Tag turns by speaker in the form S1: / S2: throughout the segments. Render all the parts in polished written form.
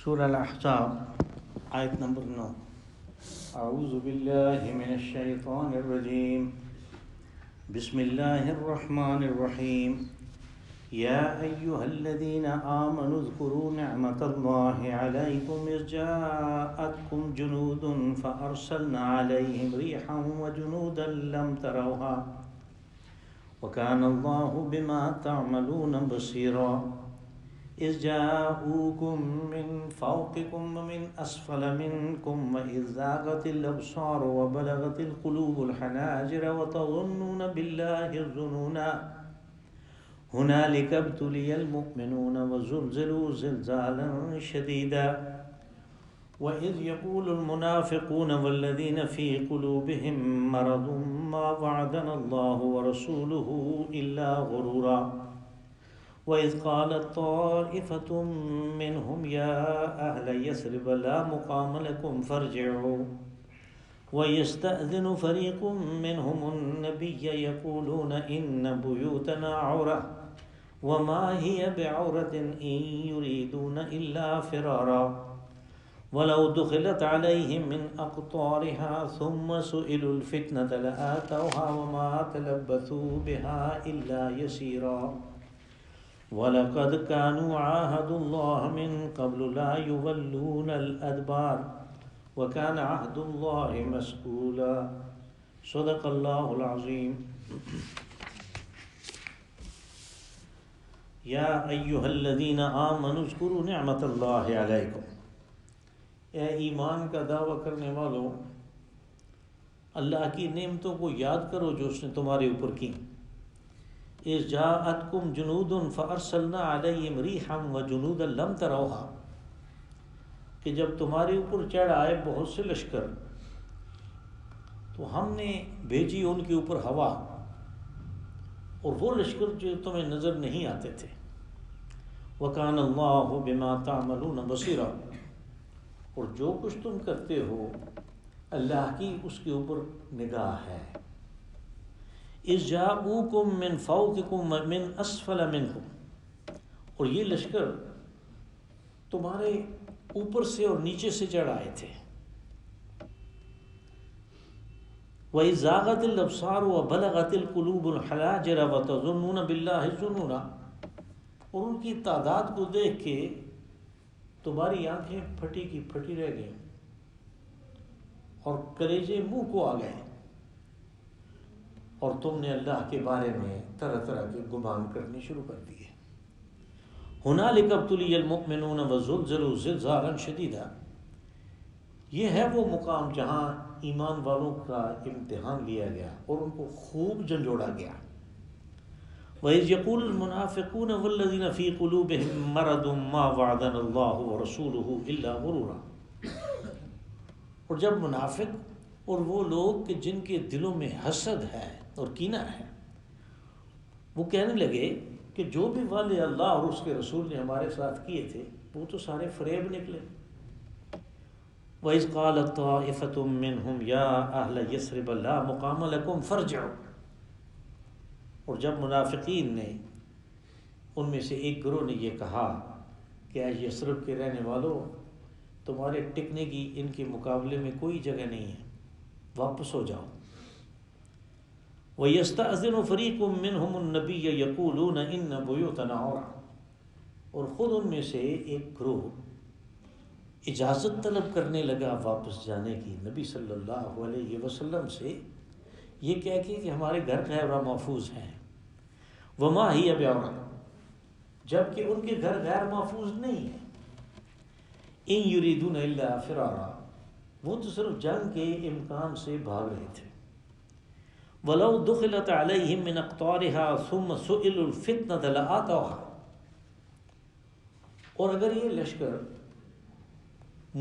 S1: سورہ الاحزاب آیت نمبر 9. اعوذ باللہ من الشیطان الرجیم. بسم اللہ الرحمن الرحیم. یا ایہا الذین آمنوا اذکروا نعمت اللہ علیکم اذ جاءتکم جنود فارسلنا علیہم ریحا وجنودا لم تروها وکان اللہ بما تعملون بصیرا. إذ جاءوكم من فوقكم ومن أسفل منكم وإذ زاغت الأبصار وبلغت القلوب الحناجر وتظنون بالله الظنونا هنالك ابتلي المؤمنون وزلزلوا زلزالا شديدا. وإذ يقول المنافقون والذين في قلوبهم مرض ما وعدنا الله ورسوله إلا غرورا. وَإِذْ قَالَتْ طَائِفَةٌ مِّنْهُمْ يَا أَهْلَ يَثْرِبَ لَا مُقَامَ لَكُمْ فَارْجِعُوا وَيَسْتَأْذِنُ فَرِيقٌ مِّنْهُمُ النَّبِيَّ يَقُولُونَ إِنَّ بُيُوتَنَا عَوْرَةٌ وَمَا هِيَ بِعَوْرَةٍ إِن يُرِيدُونَ إِلَّا فِرَارًا. وَلَوْ دُخِلَتْ عَلَيْهِم مِّنْ أَقْطَارِهَا ثُمَّ سُئِلُوا الْفِتْنَةَ لَآتَوْهَا وَمَا تَلَبَّثُوا بِهَا إِلَّا يَسِيرًا. وَلَقَدْ كَانُوا عَاهَدُوا اللَّهَ مِن قَبْلُ لَا يُوَلُّونَ الْأَدْبَارَ وَكَانَ عَهْدُ اللَّهِ مَسْئُولًا. صدق اللہ العظیم. یا ایہا الذین آمنوا اذکروا نعمت اللہ علیکم. اے ایمان کا دعویٰ کرنے والوں، اللہ کی نعمتوں کو یاد کرو جو اس نے تمہارے اوپر کی. اذ جاءتکم جنود فارسلنا علیہم ریحا وجنودا لم تروها، کہ جب تمہارے اوپر چڑھ آئے بہت سے لشکر تو ہم نے بھیجی ان کے اوپر ہوا، اور وہ لشکر جو تمہیں نظر نہیں آتے تھے. وکان اللہ بما تعملون بصیرا، اور جو کچھ تم کرتے ہو اللہ کی اس کے اوپر نگاہ ہے. اذ جاءوکم من فوقکم ومن اسفل منکم، اور یہ لشکر تمہارے اوپر سے اور نیچے سے چڑھ آئے تھے. وَإِذْ زَاغَتِ الْأَبْصَارُ وَبَلَغَتِ الْقُلُوبُ الْحَنَاجِرَ وَتَظُنُّونَ بِاللَّهِ الظُّنُونَ، اور ان کی تعداد کو دیکھ کے تمہاری آنکھیں پھٹی کی پھٹی رہ گئیں اور کلیجے منہ کو آ گئے، اور تم نے اللہ کے بارے میں طرح طرح کے گمان کرنے شروع کر دیے. هُنَالِكَ ابْتُلِيَ الْمُؤْمِنُونَ وَزُلْزِلُوا زِلْزَالًا شَدِيدًا. یہ ہے وہ مقام جہاں ایمان والوں کا امتحان لیا گیا اور ان کو خوب جھنجھوڑا گیا. وَإِذْ يَقُولُ الْمُنَافِقُونَ وَالَّذِينَ فِي قُلُوبِهِم مَّرَضٌ مَّا وَعَدَنَا اللَّهُ وَرَسُولُهُ إِلَّا غُرُورًا. اور جب منافق اور وہ لوگ کہ جن کے دلوں میں حسد ہے اور کینہ ہے، وہ کہنے لگے کہ جو بھی وعدے اللہ اور اس کے رسول نے ہمارے ساتھ کیے تھے وہ تو سارے فریب نکلے. وَإِذْ قَالَتْ طَائِفَةٌ مِّنْهُمْ يَا أَهْلَ يَثْرِبَ لَا مُقَامَ لَكُمْ فَارْجِعُوا. اور جب منافقین نے، ان میں سے ایک گروہ نے یہ کہا کہ اے یثرب کے رہنے والوں، تمہارے ٹکنے کی ان کے مقابلے میں کوئی جگہ نہیں ہے، واپس ہو جاؤ. وَيَسْتَأْذِنُ فَرِيقٌ مِّنْهُمُ النَّبِيَّ يَقُولُونَ إِنَّ بُيُوتَنَا عَوْرَةٌ، اور خود ان میں سے ایک گروہ اجازت طلب کرنے لگا واپس جانے کی نبی صلی اللہ علیہ وسلم سے، یہ کہہ کے کہ ہمارے گھر غیر محفوظ ہیں. وَمَا هِيَ بِعَوْرَةٍ، جبکہ ان کے گھر غیر محفوظ نہیں ہیں. إِن يُرِيدُونَ إِلَّا فِرَارًا، وہ تو صرف جنگ کے امکان سے بھاگ رہے تھے. وَلَوْ دُخِلَتْ عَلَيْهِم مِّنْ أَقْطَارِهَا ثُمَّ سُئِلُوا الْفِتْنَةَ لَآتَوْهَا، اور اگر یہ لشکر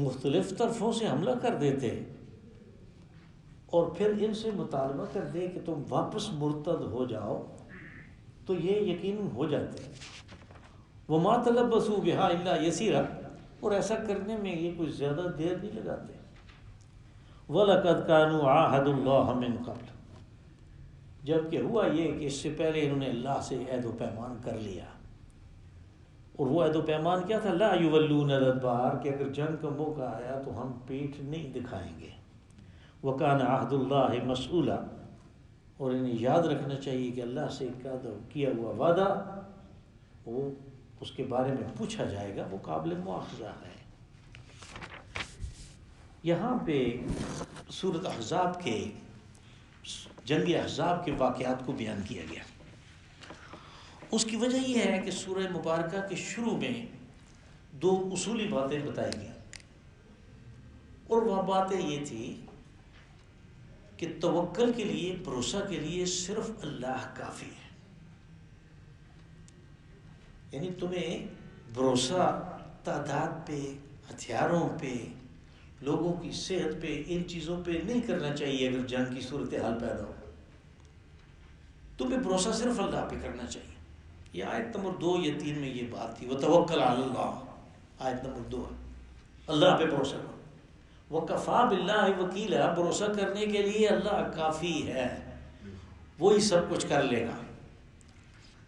S1: مختلف طرفوں سے حملہ کر دیتے اور پھر ان سے مطالبہ کر دے کہ تم واپس مرتد ہو جاؤ تو یہ یقیناً ہو جاتے. وَمَا تَلَبَّثُوا بِهَا إِلَّا يَسِيرًا، اور ایسا کرنے میں یہ کوئی زیادہ دیر نہیں لگاتے. وَلَقَدْ كَانُوا عَاهَدُوا اللَّهَ مِن قَبْلُ، جبکہ ہوا یہ کہ اس سے پہلے انہوں نے اللہ سے عہد و پیمان کر لیا. اور وہ عہد و پیمان کیا تھا؟ لا یولون الادبار، کہ اگر جنگ کا موقع آیا تو ہم پیٹ نہیں دکھائیں گے. وکان عہد اللہ مسئولا، اور انہیں یاد رکھنا چاہیے کہ اللہ سے کیا ہوا وعدہ وہ اس کے بارے میں پوچھا جائے گا، وہ قابل مواخذہ ہے. یہاں پہ سورۃ احزاب کے جنگ احزاب کے واقعات کو بیان کیا گیا. اس کی وجہ یہ ہے کہ سورہ مبارکہ کے شروع میں دو اصولی باتیں بتائی گئی، اور وہ باتیں یہ تھی کہ توکل کے لیے، بھروسہ کے لیے صرف اللہ کافی ہے. یعنی تمہیں بھروسہ تعداد پہ، ہتھیاروں پہ، لوگوں کی صحت پہ، ان چیزوں پہ نہیں کرنا چاہیے. اگر جنگ کی صورتحال پیدا ہو تمہیں بھروسہ صرف اللہ پہ کرنا چاہیے. یہ آیت نمبر 2 یا 3 میں یہ بات تھی. وتوکل علی اللہ، آیت نمبر 2 ہے، اللہ پہ بھروسہ کرو. وکفیٰ باللہ وکیلا، بھروسہ کرنے کے لیے اللہ کافی ہے، وہی سب کچھ کر لے گا.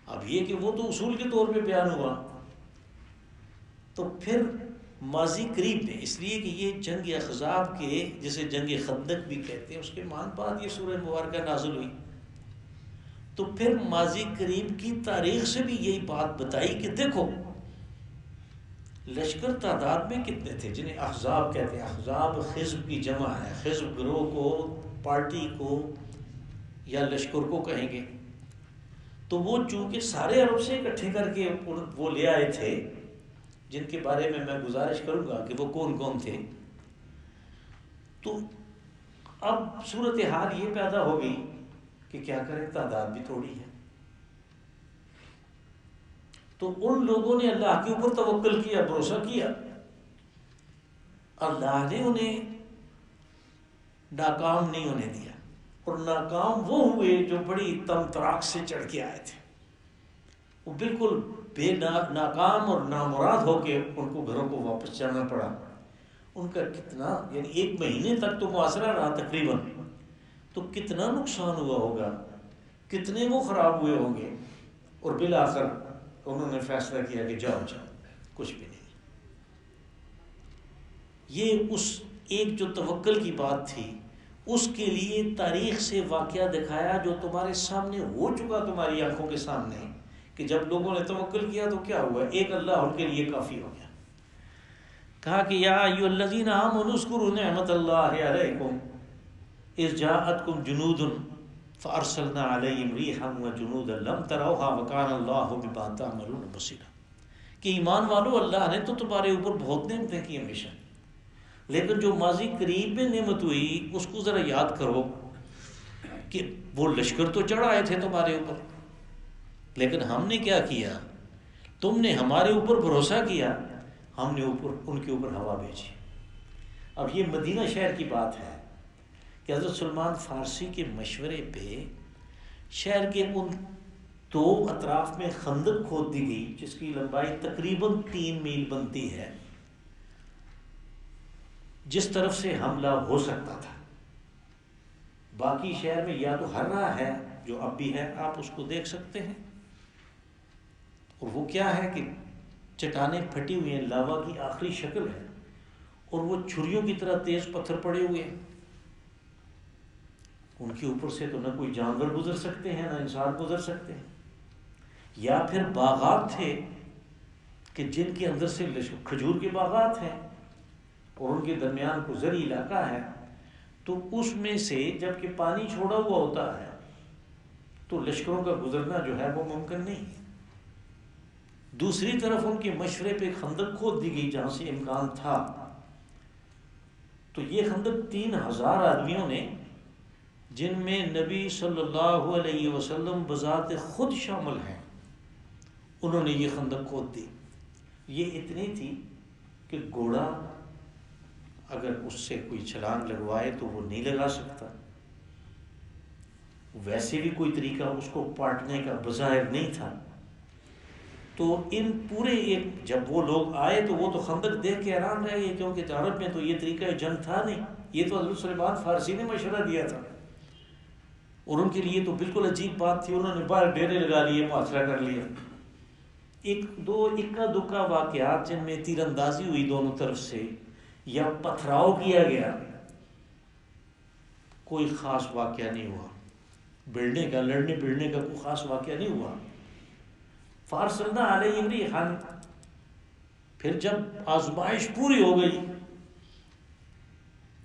S1: اب یہ کہ وہ تو اصول کے طور پہ بیان ہوا، تو پھر ماضی قریب میں، اس لیے کہ یہ جنگ احزاب کے، جسے جنگ خندق بھی کہتے ہیں، اس کے بعد یہ سورہ مبارکہ نازل ہوئی. تو پھر ماضی قریب کی تاریخ سے بھی یہی بات بتائی کہ دیکھو لشکر تعداد میں کتنے تھے، جنہیں احزاب کہتے ہیں. احزاب حزب کی جمع ہے، حزب گروہ کو، پارٹی کو یا لشکر کو کہیں گے. تو وہ چونکہ سارے عرب سے اکٹھے کر کے وہ لے آئے تھے، جن کے بارے میں گزارش کروں گا کہ وہ کون کون تھے. تو اب صورتحال یہ پیدا ہو گئی کہ کیا کریں، تعداد بھی تھوڑی ہے. تو ان لوگوں نے اللہ کے اوپر توکل کیا، بھروسہ کیا. اللہ نے انہیں ناکام نہیں ہونے دیا، اور ناکام وہ ہوئے جو بڑی تم تراک سے چڑھ کے آئے تھے. وہ بالکل ناکام اور نامراد ہو کے ان کو گھروں کو واپس جانا پڑا. ان کا کتنا، یعنی 1 مہینے تک تو محاصرہ رہا تقریباً، تو کتنا نقصان ہوا ہوگا، کتنے وہ خراب ہوئے ہوں گے. اور بالآخر انہوں نے فیصلہ کیا کہ جاؤ کچھ بھی نہیں. یہ اس ایک جو توکل کی بات تھی، اس کے لیے تاریخ سے واقعہ دکھایا جو تمہارے سامنے ہو چکا، تمہاری آنکھوں کے سامنے، کہ جب لوگوں نے توکل کیا تو کیا ہوا، ایک اللہ ان کے لیے کافی ہو گیا. کہا کہ یا ایھا الذین آمنوا اذکروا نعمت اللہ علیکم اذ جاءتکم جنود فارسلنا علیہم ریحا وجنودا لم تروها وکان اللہ بما تعملون بصیرا. کہ ایمان والو، اللہ نے تو تمہارے اوپر بہت نعمتیں کی ہمیشہ، لیکن جو ماضی قریب میں نعمت ہوئی اس کو ذرا یاد کرو کہ وہ لشکر تو چڑھ آئے تھے تمہارے اوپر، لیکن ہم نے کیا کیا، تم نے ہمارے اوپر بھروسہ کیا، ہم نے ان کے اوپر ہوا بھیجی. اب یہ مدینہ شہر کی بات ہے کہ حضرت سلمان فارسی کے مشورے پہ شہر کے ان 2 اطراف میں خندق کھود دی گئی، جس کی لمبائی تقریباً 3 میل بنتی ہے، جس طرف سے حملہ ہو سکتا تھا. باقی شہر میں یا تو ہررا ہے جو اب بھی ہے، آپ اس کو دیکھ سکتے ہیں، اور وہ کیا ہے کہ چٹانیں پھٹی ہوئی ہیں، لاوا کی آخری شکل ہے، اور وہ چھریوں کی طرح تیز پتھر پڑے ہوئے ہیں. ان کے اوپر سے تو نہ کوئی جانور گزر سکتے ہیں، نہ انسان گزر سکتے ہیں. یا پھر باغات تھے کہ جن کے اندر سے کھجور کے باغات ہیں، اور ان کے درمیان کو زرعی علاقہ ہے، تو اس میں سے جب کہ پانی چھوڑا ہوا ہوتا ہے تو لشکروں کا گزرنا جو ہے وہ ممکن نہیں. دوسری طرف ان کے مشورے پہ خندق کھود دی گئی جہاں سے امکان تھا. تو یہ خندق 3000 آدمیوں نے، جن میں نبی صلی اللہ علیہ وسلم بذات خود شامل ہیں، انہوں نے یہ خندق کھود دی. یہ اتنی تھی کہ گھوڑا اگر اس سے کوئی چھلانگ لگوائے تو وہ نہیں لگا سکتا. ویسے بھی کوئی طریقہ اس کو پاٹنے کا بظاہر نہیں تھا. تو ان پورے جب وہ لوگ آئے تو وہ تو خندق دیکھ کے حیران رہ گئے، کیونکہ عرب میں تو یہ طریقہ جنگ تھا نہیں. یہ تو حضرت سلمان فارسی نے مشورہ دیا تھا، اور ان کے لیے تو بالکل عجیب بات تھی. انہوں نے باہر ڈیرے لگا لیے، محاصرہ کر لیا. ایک دو اکا دکا واقعات جن میں تیر اندازی ہوئی دونوں طرف سے یا پتھراؤ کیا گیا، کوئی خاص واقعہ نہیں ہوا، بلڈنے کا لڑنے بلڑنے کا کوئی خاص واقعہ نہیں ہوا۔ فارسلنا علیہم ریحا، پھر جب آزمائش پوری ہو گئی،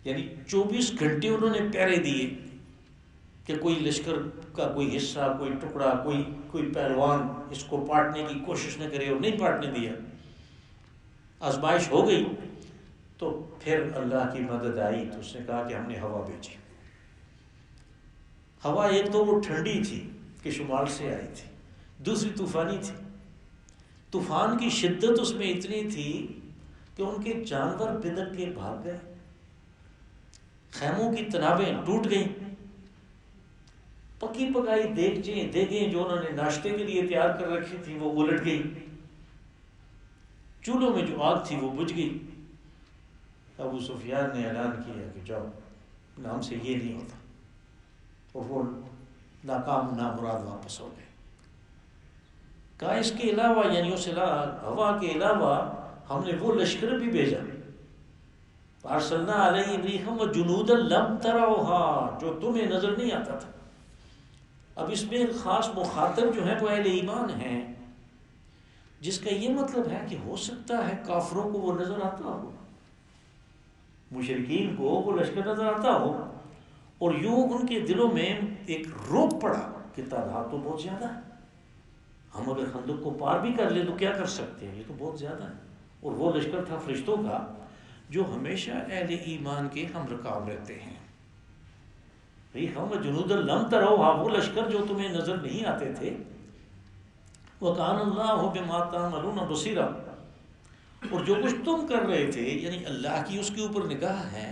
S1: یعنی 24 گھنٹے انہوں نے پہرے دیے کہ کوئی لشکر کا کوئی حصہ، کوئی ٹکڑا، کوئی پہلوان اس کو پاٹنے کی کوشش نہ کرے، اور نہیں پاٹنے دیا۔ آزمائش ہو گئی تو پھر اللہ کی مدد آئی، تو اس نے کہا کہ ہم نے ہوا بھیجی۔ ہوا ایک تو وہ ٹھنڈی تھی کہ شمال سے آئی تھی، دوسری طوفانی تھی۔ طوفان کی شدت اس میں اتنی تھی کہ ان کے جانور بدک کے بھاگ گئے، خیموں کی تنابیں ٹوٹ گئیں، پکی پکائی دیگیں جو انہوں نے ناشتے کے لیے تیار کر رکھی تھی وہ الٹ گئی، چولہوں میں جو آگ تھی وہ بجھ گئی۔ ابو سفیان نے اعلان کیا کہ جاؤ، نام سے یہ نہیں ہوتا، اور وہ ناکام نامراد واپس ہو گئے۔ کہا اس کے علاوہ، یعنی اس ہوا کے علاوہ ہم نے وہ لشکر بھی بھیجا، فارسلنا علیہم ریحا وجنودا لم تروها، جو تمہیں نظر نہیں آتا تھا۔ اب اس میں خاص مخاطب جو ہے وہ اہل ایمان ہیں، جس کا یہ مطلب ہے کہ ہو سکتا ہے کافروں کو وہ نظر آتا ہو، مشرکین کو وہ لشکر نظر آتا ہو، اور یوں ان کے دلوں میں ایک روب پڑا کہ تعداد تو بہت زیادہ ہے، ہم اگر خندق کو پار بھی کر لیں تو کیا کر سکتے ہیں، یہ تو بہت زیادہ ہے۔ اور وہ لشکر تھا فرشتوں کا جو ہمیشہ اہل ایمان کے ہم رکاب رہتے ہیں۔ ریحا وجنودا لم تروها، وہ لشکر جو تمہیں نظر نہیں آتے تھے۔ وَكَانَ اللَّهُ بِمَا تَعْمَلُونَ بَصِيرًا، اور جو کچھ تم کر رہے تھے، یعنی اللہ کی اس کے اوپر نگاہ ہے۔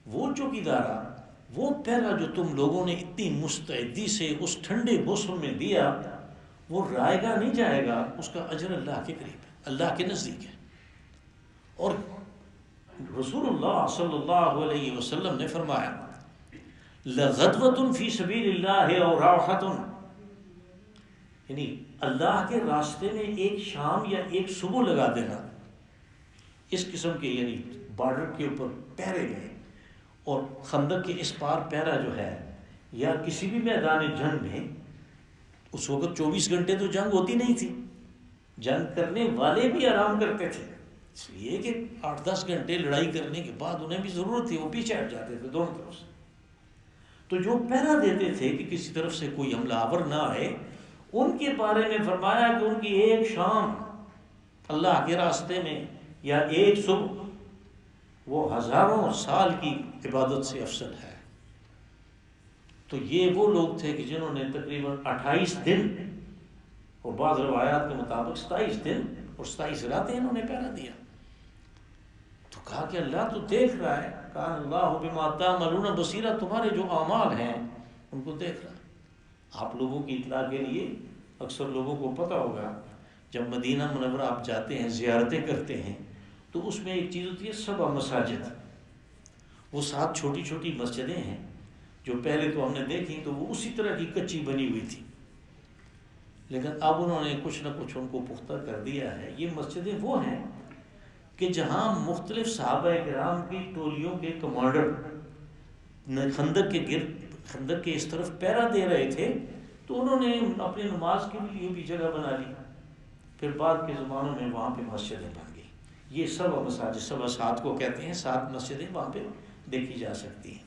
S1: وہ چوکیدارہ، وہ پہلا جو تم لوگوں نے اتنی مستعدی سے اس ٹھنڈے موسم میں دیا، وہ رائے گا نہیں جائے گا، اس کا اجر اللہ کے قریب ہے، اللہ کے نزدیک ہے۔ اور رسول اللہ صلی اللہ علیہ وسلم نے فرمایا لَغَدْوَةٌ فِي سَبِيلِ اللَّهِ أَوْ رَوْحَةٌ، یعنی اللہ کے راستے میں ایک شام یا ایک صبح لگا دینا، اس قسم کے یعنی بارڈر کے اوپر پہرے میں، اور خندق کے اس پار پہرا جو ہے، یا کسی بھی میدان جنگ میں، اس وقت 24 گھنٹے تو جنگ ہوتی نہیں تھی، جنگ کرنے والے بھی آرام کرتے تھے، اس لیے کہ 8-10 گھنٹے لڑائی کرنے کے بعد انہیں بھی ضرورت تھی، وہ پیچھے ہٹ جاتے تھے دونوں طرف سے۔ تو جو پہرا دیتے تھے کہ کسی طرف سے کوئی حملہ آور نہ آئے، ان کے بارے میں فرمایا کہ ان کی ایک شام اللہ کے راستے میں یا ایک صبح وہ ہزاروں سال کی عبادت سے افضل ہے۔ تو یہ وہ لوگ تھے کہ جنہوں نے تقریباً 28 دن اور بعض روایات کے مطابق 27 دن اور 27 راتیں انہوں نے پہرا دیا۔ تو کہا کہ اللہ تو دیکھ رہا ہے، کان اللہ بما تعملون بصیرا، تمہارے جو اعمال ہیں ان کو دیکھ رہا ہے۔ آپ لوگوں کی اطلاع کے لیے، اکثر لوگوں کو پتہ ہوگا جب مدینہ منورہ آپ جاتے ہیں زیارتیں کرتے ہیں تو اس میں ایک چیز ہوتی ہے 7 مساجد، وہ 7 چھوٹی چھوٹی مسجدیں ہیں جو پہلے تو ہم نے دیکھی تو وہ اسی طرح کی کچی بنی ہوئی تھی، لیکن اب انہوں نے کچھ نہ کچھ ان کو پختہ کر دیا ہے۔ یہ مسجدیں وہ ہیں کہ جہاں مختلف صحابہ کرام کی ٹولیوں کے کمانڈر خندق کے گرد، خندق کے اس طرف پہرا دے رہے تھے، تو انہوں نے اپنی نماز کے لیے بھی جگہ بنا لی، پھر بعد کے زمانوں میں وہاں پہ مسجدیں بن گئی۔ یہ 7 مساجد، 7 کو کہتے ہیں، 7 مسجدیں وہاں پہ دیکھی جا سکتی ہیں۔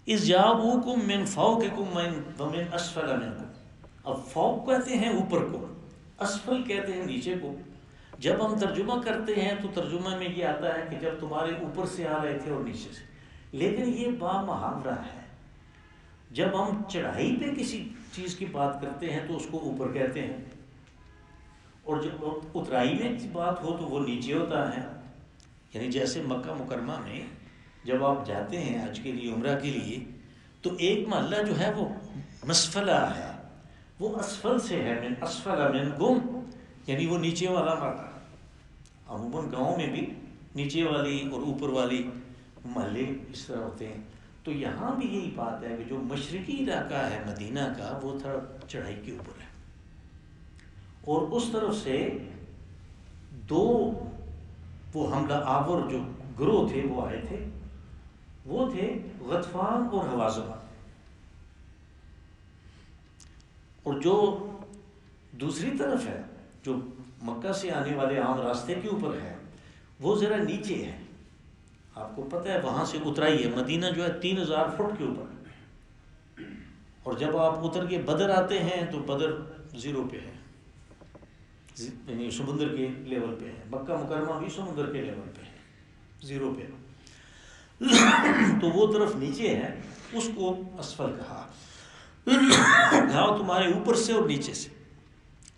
S1: اِذْ جَاءُوكُم مِّن فَوْقِكُم وَمِنْ أَسْفَلَ مِنْكُم، اب فوق کہتے ہیں اوپر کو، اسفل کہتے ہیں نیچے کو۔ جب ہم ترجمہ کرتے ہیں تو ترجمہ میں یہ آتا ہے کہ جب تمہارے اوپر سے آ رہے تھے اور نیچے سے، لیکن یہ محاورہ ہے۔ جب ہم چڑھائی پہ کسی چیز کی بات کرتے ہیں تو اس کو اوپر کہتے ہیں، اور جب اترائی میں بات ہو تو وہ نیچے ہوتا ہے۔ یعنی جیسے مکہ مکرمہ میں جب آپ جاتے ہیں حج کے لیے، عمرہ کے لیے، تو ایک محلہ جو ہے وہ مسفلہ ہے، وہ اسفل سے ہے، من اسفل منکم، یعنی وہ نیچے والا محلہ۔ عموماً گاؤں میں بھی نیچے والی اور اوپر والی محلے اس طرح ہوتے ہیں۔ تو یہاں بھی یہی بات ہے کہ جو مشرقی علاقہ ہے مدینہ کا وہ تھوڑا چڑھائی کے اوپر ہے، اور اس طرف سے دو وہ حملہ آور جو گروہ تھے وہ آئے تھے، وہ تھے غطفان اور حوازن، اور جو دوسری طرف ہے جو مکہ سے آنے والے عام راستے کے اوپر ہے وہ ذرا نیچے ہے، آپ کو پتہ ہے وہاں سے اترائی ہے، مدینہ جو ہے 3000 فٹ کے اوپر ہے، اور جب آپ اتر کے بدر آتے ہیں تو بدر زیرو پہ ہے، یعنی سمندر کے لیول پہ ہے، مکہ مکرمہ بھی سمندر کے لیول پہ ہے، زیرو پہ تو وہ طرف نیچے ہے، اس کو اسفل کہا، گاؤں تمہارے اوپر سے اور نیچے سے،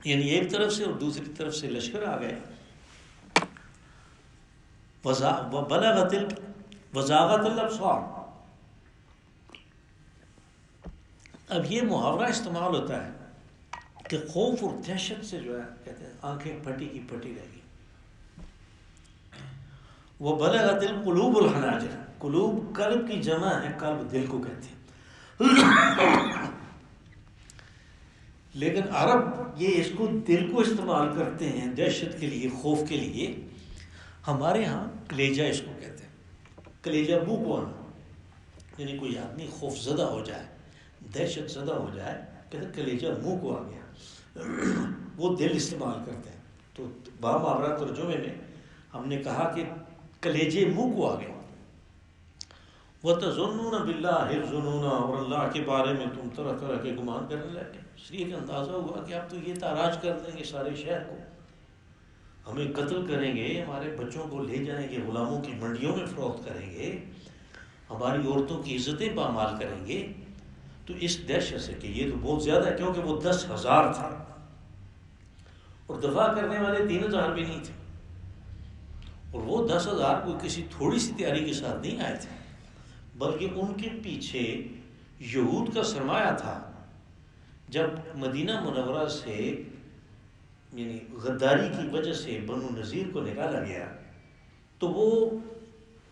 S1: یعنی ایک طرف سے اور دوسری طرف سے لشکر آ گئے، وزاغت الابصار۔ اب یہ محاورہ استعمال ہوتا ہے کہ خوف اور دہشت سے جو ہے کہتے ہیں آنکھیں پھٹی کی پھٹی رہ گئی، وہ بلغت القلوب الحناجر، قلوب قلب کی جمع ہے، قلب دل کو کہتے ہیں، لیکن عرب یہ اس کو دل کو استعمال کرتے ہیں دہشت کے لیے، خوف کے لیے، ہمارے ہاں کلیجہ اس کو کہتے ہیں، کلیجہ منہ کو آنا، یعنی کوئی آدمی خوف زدہ ہو جائے، دہشت زدہ ہو جائے، کہتے ہیں کلیجہ منہ کو آ گیا، وہ دل استعمال کرتے ہیں، تو بامحاورہ ترجمے میں ہم نے کہا کہ کلیجے منہ کو آ گئے، وَتَظُنُّونَ بِاللَّهِ الظُّنُونَ، اور اللہ کے بارے میں تم طرح طرح کے گمان کرنے لگے، اس لیے کہ اندازہ ہوا کہ اب تو یہ تاراج کر دیں گے سارے شہر کو، ہمیں قتل کریں گے، ہمارے بچوں کو لے جائیں گے، غلاموں کی منڈیوں میں فروخت کریں گے، ہماری عورتوں کی عزتیں پامال کریں گے، تو اس دہشت سے کہ یہ تو بہت زیادہ ہے، کیونکہ وہ 10,000 تھا اور دفاع کرنے والے 3,000 بھی نہیں تھے، اور وہ 10,000 کوئی کسی تھوڑی سی تیاری کے ساتھ نہیں آئے تھے، بلکہ ان کے پیچھے یہود کا سرمایہ تھا۔ جب مدینہ منورہ سے یعنی غداری کی وجہ سے بنو نذیر کو نکالا گیا تو وہ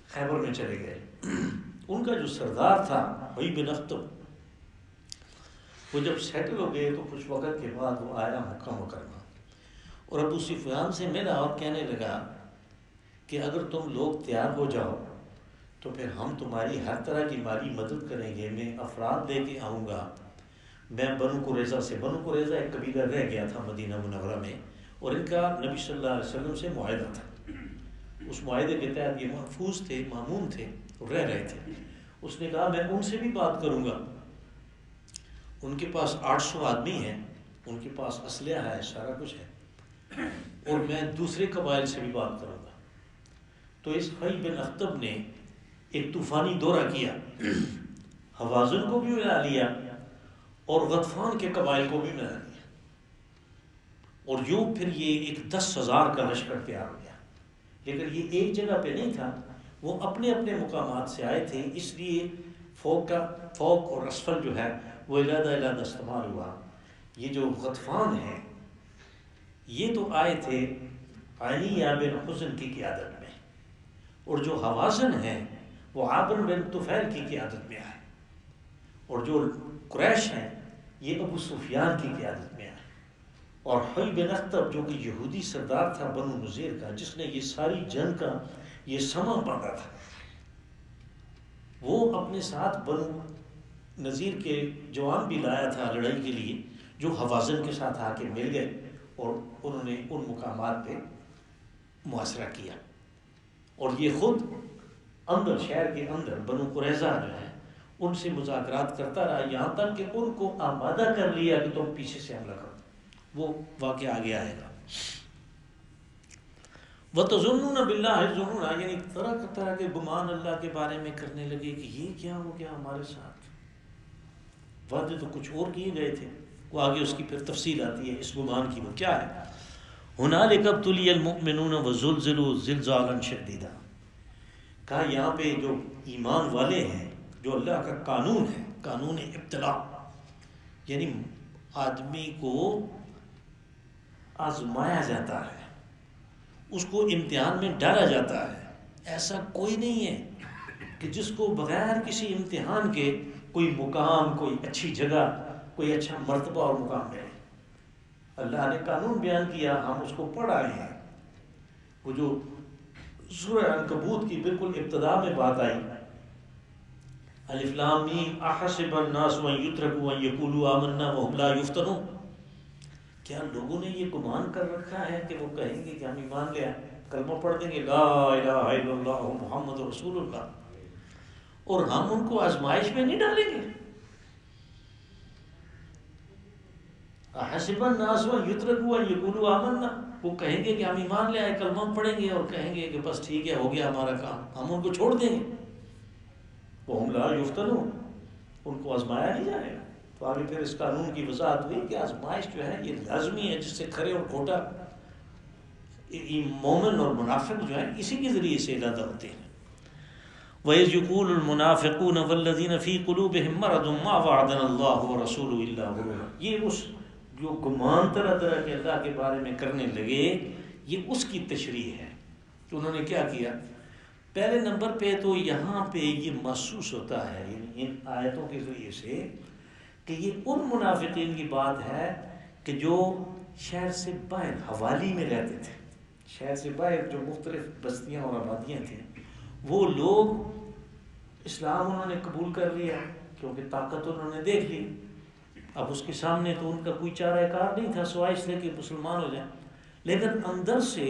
S1: خیبر میں چلے گئے، ان کا جو سردار تھا حوی بن اخطب، وہ جب سیٹل ہو گئے تو کچھ وقت کے بعد وہ آیا مکہ مکرمہ، اور ابو سفیان سے ملا اور کہنے لگا کہ اگر تم لوگ تیار ہو جاؤ تو پھر ہم تمہاری ہر طرح کی مالی مدد کریں گے، میں افراد لے کے آؤں گا، میں بنو قریظہ سے، بنو قریظہ ایک قبیلہ رہ گیا تھا مدینہ منورہ میں، اور ان کا نبی صلی اللہ علیہ وسلم سے معاہدہ تھا، اس معاہدے کے تحت یہ محفوظ تھے، مامون تھے، رہ رہے تھے، اس نے کہا میں ان سے بھی بات کروں گا، ان کے پاس 800 آدمی ہیں، ان کے پاس اسلحہ ہے، سارا کچھ ہے، اور میں دوسرے قبائل سے بھی بات کروں گا۔ تو اس حوی بن اخطب نے ایک طوفانی دورہ کیا، حوازن کو بھی ملا لیا اور غطفان کے قبائل کو بھی ملا لیا، اور یوں پھر یہ ایک 10,000 کا لشکر تیار ہو گیا، لیکن یہ ایک جگہ پہ نہیں تھا، وہ اپنے اپنے مقامات سے آئے تھے، اس لیے فوق اور اسفل جو ہے وہ علیحدہ علیحدہ استعمال ہوا۔ یہ جو غطفان ہیں یہ تو آئے تھے علییہ بن حزن کی قیادت میں، اور جو حوازن ہیں وہ عامر بن طفیل کی قیادت میں آئے، اور جو قریش ہیں یہ ابو سفیان کی قیادت میں آئے، اور حوی بن اخطب جو کہ یہودی سردار تھا بنو نذیر کا، جس نے یہ ساری جنگ کا یہ سما باندھا تھا، وہ اپنے ساتھ بنو نذیر کے جوان بھی لایا تھا لڑائی کے لیے، جو حوازن کے ساتھ آ کے مل گئے، اور انہوں نے ان مقامات پہ محاصرہ کیا، اور یہ خود اندر شہر کے اندر بنو قریظہ جو ہے ان سے مذاکرات کرتا رہا، یہاں تک کہ ان کو آمادہ کر لیا کہ تم پیچھے سے حملہ کرو، وہ واقعہ آگے آئے گا۔ وَتَظُنُّونَ بِاللَّهِ الظُّنُونَ، یعنی طرح طرح کے گمان اللہ کے بارے میں کرنے لگے کہ یہ کیا ہو گیا ہمارے ساتھ، وعدے تو کچھ اور کیے گئے تھے، وہ آگے اس کی پھر تفصیل آتی ہے اس گمان کی، وہ کیا ہے۔ هُنَالِكَ ابْتُلِيَ الْمُؤْمِنُونَ وَزُلْزِلُوا زِلْزَالًا شَدِيدًا، کہا یہاں پہ جو ایمان والے ہیں، جو اللہ کا قانون ہے، قانون ابتلاء، یعنی آدمی کو آزمایا جاتا ہے، اس کو امتحان میں ڈالا جاتا ہے، ایسا کوئی نہیں ہے کہ جس کو بغیر کسی امتحان کے کوئی مقام، کوئی اچھی جگہ، کوئی اچھا مرتبہ اور مقام ملے۔ اللہ نے قانون بیان کیا، ہم اس کو پڑھ آئے ہیں۔ وہ جو سورہ عنکبوت کی بالکل ابتدا میں بات آئی، الف لام میم احسب الناس ان یترکوا ان یقولوا آمنا وهم لا یفتنون، کیا لوگوں نے یہ گمان کر رکھا ہے کہ وہ کہیں گے کہ ہم ایمان لے آئے، کلمہ پڑھ دیں گے لا الہ الا اللہ محمد رسول اللہ، اور ہم ان کو آزمائش میں نہیں ڈالیں گے؟ احسب الناس ان یترکوا ان یقولوا آمنا، وہ کہیں گے کہ ہم ایمان لے آئے، کلمہ پڑھیں گے اور کہیں گے کہ بس ٹھیک ہے، ہو گیا ہمارا کام، ہم ان کو چھوڑ دیں گے۔ وَهُمْ لَا يُفْتَنُونَ، ان کو آزمایا نہیں جائے گا۔ تو آگے پھر اس قانون کی وضاحت ہوئی کہ آزمائش جو ہے یہ لازمی ہے، جس سے کھرے اور کھوٹا مومن اور منافق جو ہے اسی کے ذریعے سے علیحدہ ہوتے ہیں۔ وَإِذْ يَقُولُ الْمُنَافِقُونَ وَالَّذِينَ فِي قُلُوبِهِم مَّرَضٌ مَّا وَعَدَنَا اللَّهُ وَرَسُولُهُ إِلَّا غُرُورًا، یہ اس جو گمان طرح طرح کے اللہ کے بارے میں کرنے لگے، یہ اس کی تشریح ہے کہ انہوں نے کیا کیا۔ پہلے نمبر پہ تو یہاں پہ یہ محسوس ہوتا ہے، یعنی ان آیتوں کے ذریعے سے، کہ یہ ان منافقین کی بات ہے کہ جو شہر سے باہر حوالی میں رہتے تھے، شہر سے باہر جو مختلف بستیاں اور آبادیاں تھیں، وہ لوگ اسلام انہوں نے قبول کر لیا کیونکہ طاقت انہوں نے دیکھ لی، اب اس کے سامنے تو ان کا کوئی چارہ کار نہیں تھا سوائے اس لیے کہ مسلمان ہو جائیں، لیکن اندر سے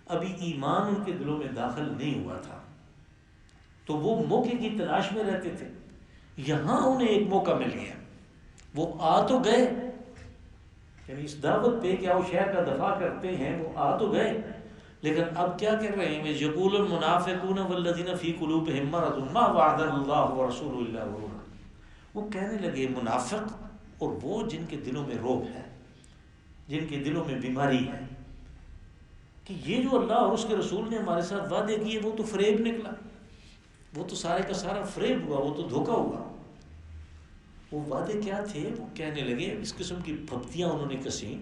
S1: ابھی ایمان ان کے دلوں میں داخل نہیں ہوا تھا، تو وہ موقع کی تلاش میں رہتے تھے۔ یہاں انہیں ایک موقع مل گیا، وہ آ تو گئے، یعنی اس دعوت پہ کہ آؤ شہر کا دفاع کرتے ہیں، وہ آ تو گئے، لیکن اب کیا کر رہے ہیں؟ یقول المنافقون والذین فی قلوبہم مرض ما وعدنا اللہ ورسولہ الا غرورا، وہ کہنے لگے منافق اور وہ جن کے دلوں میں رعب ہے، جن کے دلوں میں بیماری ہے، کہ یہ جو اللہ اور اس کے رسول نے ہمارے ساتھ وعدے کیے وہ تو فریب نکلا، وہ تو سارے کا سارا فریب ہوا، وہ تو دھوکہ ہوا۔ وہ وعدے کیا تھے؟ وہ کہنے لگے، اس قسم کی پھپتیاں انہوں نے کسی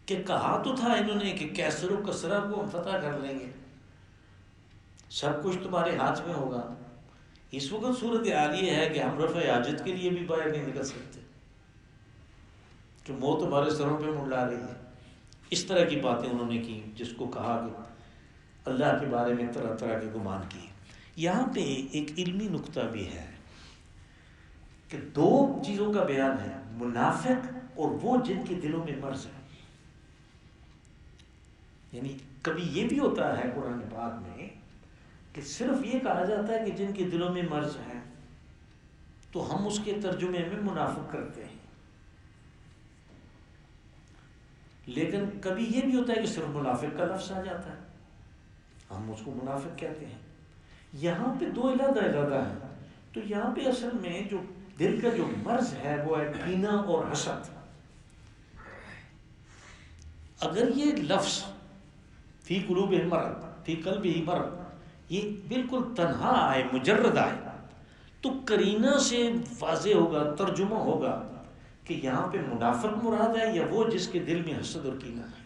S1: کہ کہا تو تھا انہوں نے کہ کیسر و کسرا کو ہم فتح کر لیں گے، سب کچھ تمہارے ہاتھ میں ہوگا۔ اس وقت صورتحال یہ ہے کہ ہم رفع حاجت کے لیے بھی باہر نہیں نکل سکتے کہ موت ہمارے سروں پہ منڈلا رہی ہے۔ اس طرح کی باتیں انہوں نے کی، جس کو کہا کہ اللہ کے بارے میں طرح طرح کے گمان کیے۔ یہاں پہ ایک علمی نقطہ بھی ہے کہ دو چیزوں کا بیان ہے، منافق اور وہ جن کے دلوں میں مرض ہے۔ یعنی کبھی یہ بھی ہوتا ہے قرآن پاک میں کہ صرف یہ کہا جاتا ہے کہ جن کے دلوں میں مرض ہے، تو ہم اس کے ترجمے میں منافق کرتے ہیں، لیکن کبھی یہ بھی ہوتا ہے کہ صرف منافق کا لفظ آ جاتا ہے، ہم اس کو منافق کہتے ہیں۔ یہاں پہ دو علیحدہ علیحدہ ہیں، تو یہاں پہ اصل میں جو دل کا جو مرض ہے وہ ہے کینہ اور حسد۔ اگر یہ لفظ فی قلوبہم مرض، فی قلبہ مرض، یہ بالکل تنہا آئے، مجرد آئے، تو قرینہ سے واضح ہوگا، ترجمہ ہوگا کہ یہاں پہ منافق مراد ہے یا وہ جس کے دل میں حسد اور کینہ ہے۔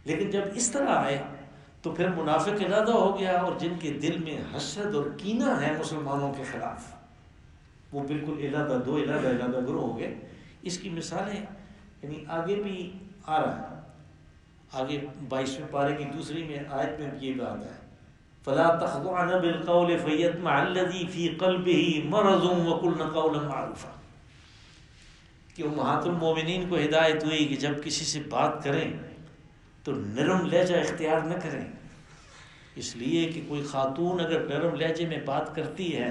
S1: لیکن جب اس طرح آئے تو پھر منافق علیحدہ ہو گیا، اور جن کے دل میں حسد اور کینہ ہے مسلمانوں کے خلاف، وہ بالکل علیحدہ، دو علیحدہ علیحدہ گروہ ہو گئے۔ اس کی مثالیں یعنی آگے بھی آ رہا ہے، آگے 22ویں پارے کی دوسری میں آیت میں یہ بات ہے، فَلَا تَخْضُعْنَ بِالْقَوْلِ فَيَطْمَعَ الَّذِي فِي قَلْبِهِ مَرَضٌ وَقُلْنَ قَوْلًا مَعْرُوفًا، کہ امہات المومنین کو ہدایت ہوئی کہ جب کسی سے بات کریں تو نرم لہجہ اختیار نہ کریں، اس لیے کہ کوئی خاتون اگر نرم لہجے میں بات کرتی ہے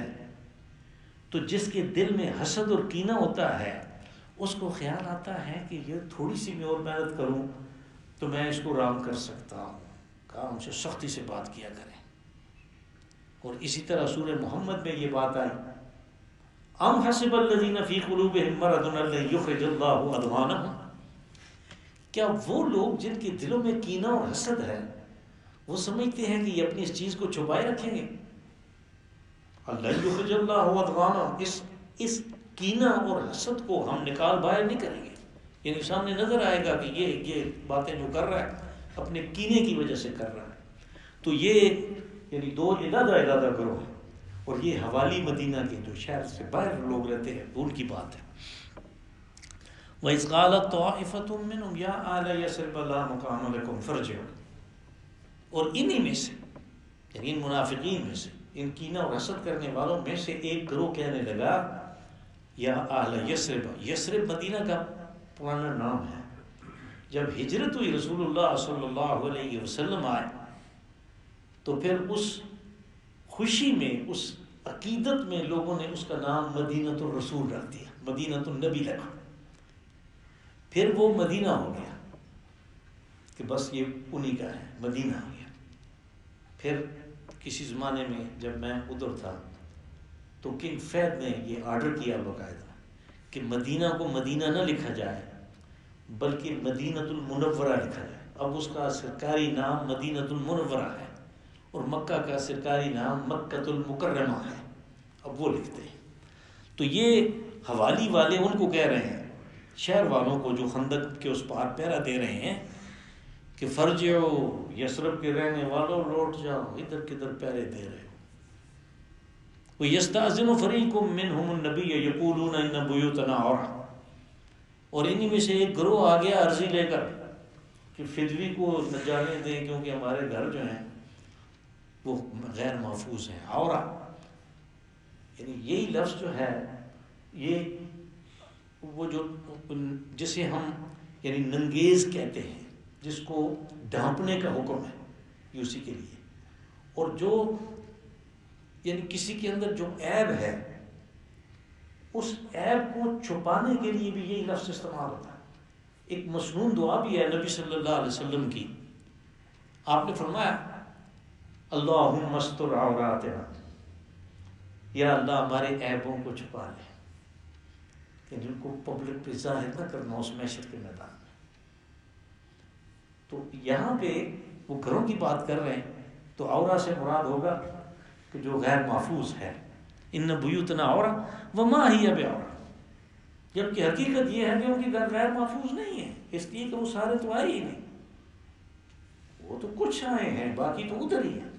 S1: تو جس کے دل میں حسد اور کینہ ہوتا ہے اس کو خیال آتا ہے کہ یہ تھوڑی سی میں اور محنت کروں تو میں اس کو رام کر سکتا ہوں، کہا ان سے سختی سے بات کیا کریں۔ اور اسی طرح سورہ محمد میں یہ بات آئی، ام حسب الذین فی قلوبہم مرض ان لن یخرج اللہ اضغانہم، کیا وہ لوگ جن کے دلوں میں کینہ اور حسد ہے وہ سمجھتے ہیں کہ یہ اپنی اس چیز کو چھپائے رکھیں گے؟ اللہ یخرج اللہ اضغانہم، اس کینہ اور حسد کو ہم نکال باہر نہیں کریں گے، یعنی سامنے نظر آئے گا کہ یہ باتیں جو کر رہا ہے اپنے کینے کی وجہ سے کر رہا ہے۔ تو یہ یعنی دو علیحدہ گروہ ہیں، اور یہ حوالی مدینہ کے جو شہر سے باہر لوگ رہتے ہیں ان کی بات ہے۔ وَإِذْ قَالَتْ طَائِفَةٌ مِّنْهُمْ يَا أَهْلَ يَثْرِبَ لَا مُقَامَ لَكُمْ فَارْجِعُوا، اور انہی میں سے، یعنی ان منافقین میں سے، ان کینہ اور حسد کرنے والوں میں سے ایک گروہ کہنے لگا یا اہل یثرب، یثرب مدینہ کا پرانا نام ہے۔ جب ہجرت ہوئی رسول اللہ صلی اللہ علیہ وسلم آئے تو پھر اس خوشی میں، اس عقیدت میں لوگوں نے اس کا نام مدینۃ الرسول رکھ دیا، مدینۃ النبی رکھا، پھر وہ مدینہ ہو گیا کہ بس یہ انہی کا ہے، مدینہ ہو گیا۔ پھر کسی زمانے میں جب میں ادھر تھا تو کنگ فہد نے یہ آرڈر کیا باقاعدہ کہ مدینہ کو مدینہ نہ لکھا جائے بلکہ مدینۃ المنورہ لکھا جائے۔ اب اس کا سرکاری نام مدینۃ المنورہ ہے اور مکہ کا سرکاری نام مکۃ المکرمہ ہے، اب وہ لکھتے ہیں۔ تو یہ حوالی والے ان کو کہہ رہے ہیں، شہر والوں کو جو خندق کے اس پار پہرا دے رہے ہیں کہ فرجعو، یثرب کے رہنے والوں لوٹ جاؤ، ادھر کدھر پہرے دے رہے ہو۔ وَيَسْتَأْذِنُ فَرِيقٌ مِّنْهُمُ النَّبِيَّ يَقُولُونَ إِنَّ بُيُوتَنَا عَوْرَةٌ، اور انہی میں سے ایک گروہ آ گیا عرضی لے کر کہ فدوی کو نہ جانے دیں کیونکہ ہمارے گھر جو ہیں وہ غیر محفوظ ہیں۔ عورہ یعنی یہی لفظ جو ہے یہ وہ جو جسے ہم یعنی ننگیز کہتے ہیں، جس کو ڈھانپنے کا حکم ہے، یہ اسی کے لیے، اور جو یعنی کسی کے اندر جو عیب ہے اس عیب کو چھپانے کے لیے بھی یہی لفظ استعمال ہوتا ہے۔ ایک مسنون دعا بھی ہے نبی صلی اللہ علیہ وسلم کی، آپ نے فرمایا اللہم استر عوراتنا، یا اللہ ہمارے عیبوں کو چھپا لے، کہ جن کو پبلک پہ ظاہر نہ کرنا اس محشر کے میدان میں۔ تو یہاں پہ وہ گھروں کی بات کر رہے ہیں تو عورہ سے مراد ہوگا کہ جو غیر محفوظ ہے، ان بیوتنا عورہ وما ہی بعورہ، جبکہ حقیقت یہ ہے کہ ان کی گھر غیر محفوظ نہیں ہے، اس لیے کہ وہ سارے تو آئے ہی نہیں، وہ تو کچھ آئے ہیں، باقی تو ادھر ہی ہیں۔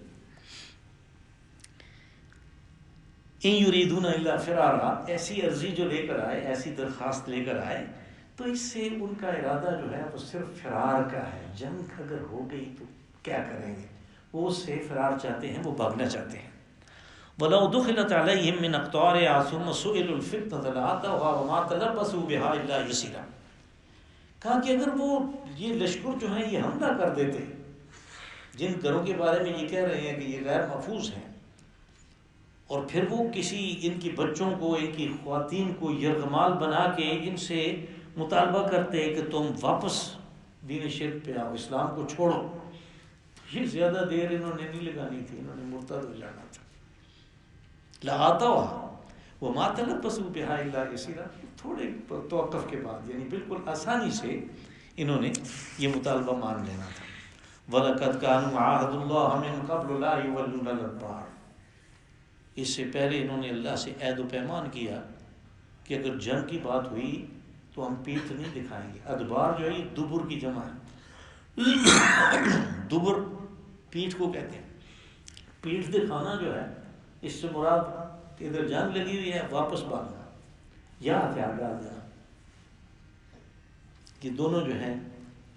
S1: ان یریدون الا فرارا، ایسی عرضی جو لے کر آئے، ایسی درخواست لے کر آئے تو اس سے ان کا ارادہ جو ہے وہ صرف فرار کا ہے۔ جنگ اگر ہو گئی تو کیا کریں گے، وہ اس سے فرار چاہتے ہیں، وہ بھاگنا چاہتے ہیں۔ وَلَوْ دُخِلَتْ عَلَيْهِمْ مِنْ أَقْطَارِهَا ثُمَّ سُئِلُوا الْفِتْنَةَ لَآتَوْهَا وَمَا تَلَبَّثُوا بِهَا إِلَّا يَسِيرًا، کہا کہ اگر وہ یہ لشکر جو ہیں یہ حملہ کر دیتے، جن گھروں کے بارے میں یہ کہہ رہے ہیں کہ یہ غیر محفوظ ہیں، اور پھر وہ کسی ان کی بچوں کو، ان کی خواتین کو یرغمال بنا کے ان سے مطالبہ کرتے کہ تم واپس دین شرک پہ آؤ، اسلام کو چھوڑو، یہ زیادہ دیر انہوں نے نہیں لگانی تھی، انہوں نے مرتد ہو جانا تھا۔ لَآتَوْهَا وَمَا تَلَبَّثُوا بِهَا إِلَّا يَسِيرًا، تھوڑے توقف کے بعد یعنی بالکل آسانی سے انہوں نے یہ مطالبہ مان لینا تھا۔ وَلَقَدْ كَانُوا عَاهَدُوا اللَّهَ مِن قَبْلُ لَا يُوَلُّونَ الْأَدْبَارَ، اس سے پہلے انہوں نے اللہ سے عہد و پیمان کیا کہ اگر جنگ کی بات ہوئی تو ہم پیٹھ نہیں دکھائیں گے۔ ادبار جو ہے یہ دبر کی جمع ہے، دبر پیٹھ کو کہتے ہیں۔ پیٹھ دکھانا جو ہے اس سے مراد کہ ادھر جنگ لگی ہوئی ہے، واپس بھاگنا یا ہتھیار ڈال دینا، یہ دونوں جو ہیں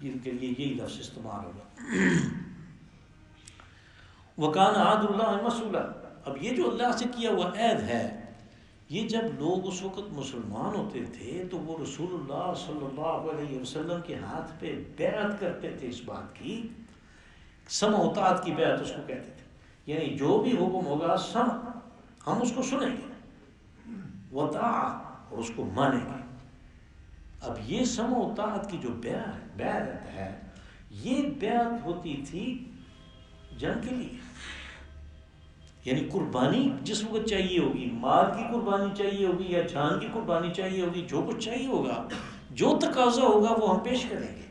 S1: ان کے لیے یہی لفظ استعمال ہوگا۔ وَكَانَ عَهْدُ اللَّهِ مَسْئُولًا، اب یہ جو اللہ سے کیا ہوا عہد ہے، یہ جب لوگ اس وقت مسلمان ہوتے تھے تو وہ رسول اللہ صلی اللہ علیہ وسلم کے ہاتھ پہ بیعت کرتے تھے، اس بات کی سمع و طاعت کی بیعت اس کو کہتے تھے، یعنی جو بھی حکم ہوگا سمع، ہم اس کو سنیں گے، وطاعت، اور اس کو مانیں گے۔ اب یہ سمع و طاعت کی جو بیعت ہے، یہ بیعت ہوتی تھی جنگ کے لیے، یعنی قربانی جس وقت چاہیے ہوگی، مال کی قربانی چاہیے ہوگی یا جان کی قربانی چاہیے ہوگی، جو کچھ چاہیے ہوگا، جو تقاضا ہوگا وہ ہم پیش کریں گے۔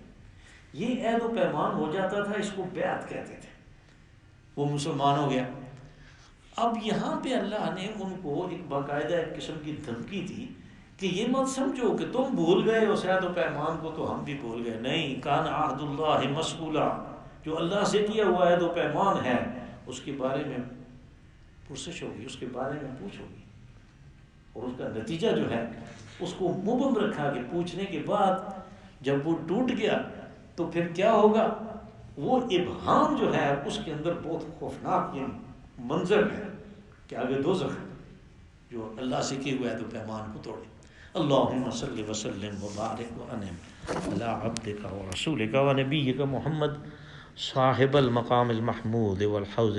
S1: یہ عہد و پیمان ہو جاتا تھا، اس کو بیعت کہتے تھے، وہ مسلمان ہو گیا۔ اب یہاں پہ اللہ نے ان کو ایک باقاعدہ ایک قسم کی دھمکی دی کہ یہ مت سمجھو کہ تم بھول گئے اس عہد و پیمان کو تو ہم بھی بھول گئے، نہیں، کان عہد اللہ مسئولا، جو اللہ سے کیا ہوا عہد و پیمان ہے اس کے بارے میں پرسش ہوگی، اس کے بارے میں پوچھ ہوگی، اور اس کا نتیجہ جو ہے اس کو مبہم رکھا کہ پوچھنے کے بعد جب وہ ٹوٹ گیا تو پھر کیا ہوگا، وہ ابہام جو ہے اس کے اندر بہت خوفناک یہ منظر ہے کہ آگے دوزخ جو اللہ سے کیے ہوئے ہے تو پیمان کو توڑے۔ اللہم صلی وسلم وبارک وانعم علی عبدک ورسولک ونبیک محمد صاحب المقام المحمود والحوض